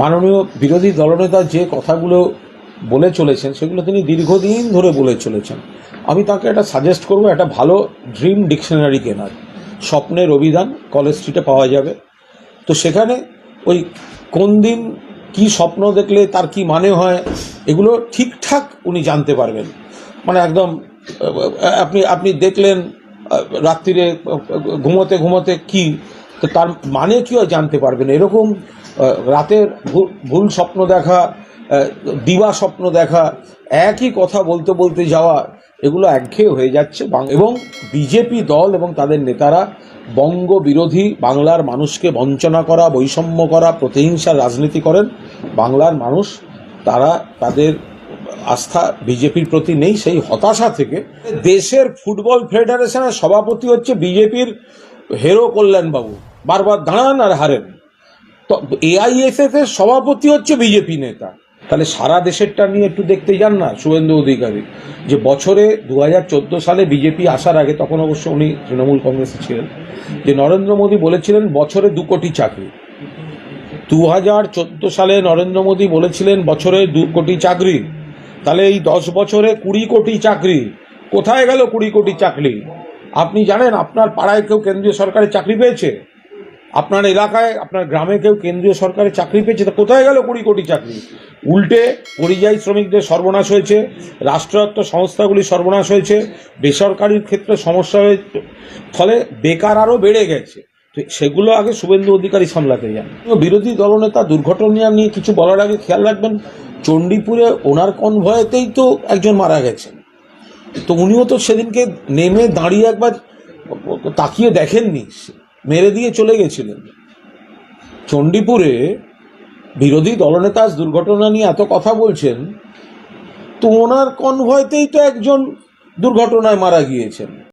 মাননীয় বিরোধী দলনেতা যে কথাগুলো বলে চলেছেন সেগুলো তিনি দীর্ঘদিন ধরে বলে চলেছেন। আমি তাকে একটা সাজেস্ট করব, একটা ভালো ড্রিম ডিকশনারি কেনার। স্বপ্নের অভিধান কলেজ স্ট্রিটে পাওয়া যাবে। তো সেখানে ওই কোন দিন কি স্বপ্ন দেখলে তার কি মানে হয় এগুলো ঠিকঠাক উনি জানতে পারবেন। মানে একদম আপনি দেখলেন রাত্রিরে ঘুমোতে ঘুমোতে কি, তো তার মানে কি হয় জানতে পারবেন। এরকম রাতের ভুল স্বপ্ন দেখা, দিবা স্বপ্ন দেখা, একই কথা বলতে বলতে যাওয়া, এগুলো একঘেয়ে হয়ে যাচ্ছে। এবং বিজেপি দল এবং তাদের নেতারা বঙ্গ বিরোধী, বাংলার মানুষকে বঞ্চনা করা, বৈষম্য করা, প্রতিহিংসার রাজনীতি করেন। বাংলার মানুষ তারা তাদের আস্থা বিজেপির প্রতি নেই। সেই হতাশা থেকে দেশের ফুটবল ফেডারেশনের সভাপতি হচ্ছে বিজেপির হেরো কল্যাণবাবু, বারবার দাঁড়ান আর হারেন। তো এআইএসএফ এর সভাপতি হচ্ছে বিজেপি নেতা। তাহলে সারা দেশেরটা নিয়ে একটু দেখতে যান না শুভেন্দু অধিকারী, যে বছরে 2014 সালে বিজেপি আসার আগে, তখন অবশ্য উনি তৃণমূল কংগ্রেসে ছিলেন, যে নরেন্দ্র মোদী বলেছিলেন বছরে 2 কোটি চাকরি। 2014 সালে নরেন্দ্র মোদী বলেছিলেন বছরে 2 কোটি চাকরি। তাহলে এই 10 বছরে 20 কোটি চাকরি। কোথায় গেল 20 কোটি চাকরি? আপনি জানেন আপনার পাড়ায় কেউ কেন্দ্রীয় সরকারের চাকরি পেয়েছে? আপনার এলাকায়, আপনার গ্রামে কেউ কেন্দ্রীয় সরকারের চাকরি পেয়েছে? তা কোথায় গেল 20 কোটি চাকরি? উল্টে পরিযায়ী শ্রমিকদের সর্বনাশ হয়েছে, রাষ্ট্রায়ত্ত সংস্থাগুলি সর্বনাশ হয়েছে, বেসরকারির ক্ষেত্রে সমস্যা হয়েছে, ফলে বেকার আরও বেড়ে গেছে। তো সেগুলো আগে শুভেন্দু অধিকারী সামলাতে যান। বিরোধী দলনেতা দুর্ঘটনা নিয়ে কিছু বলার আগে খেয়াল রাখবেন, চণ্ডীপুরে ওনার কনভয়েতেই তো একজন মারা গেছেন। তো উনিও তো সেদিনকে নেমে দাঁড়িয়ে একবার তাকিয়ে দেখেননি, মেরে দিয়ে চলে গেছিলেন। চণ্ডীপুরে বিরোধী দলনেতা দুর্ঘটনা নিয়ে এত কথা বলছেন, তো ওনার কনভয়েতেই তো একজন দুর্ঘটনায় মারা গিয়েছেন।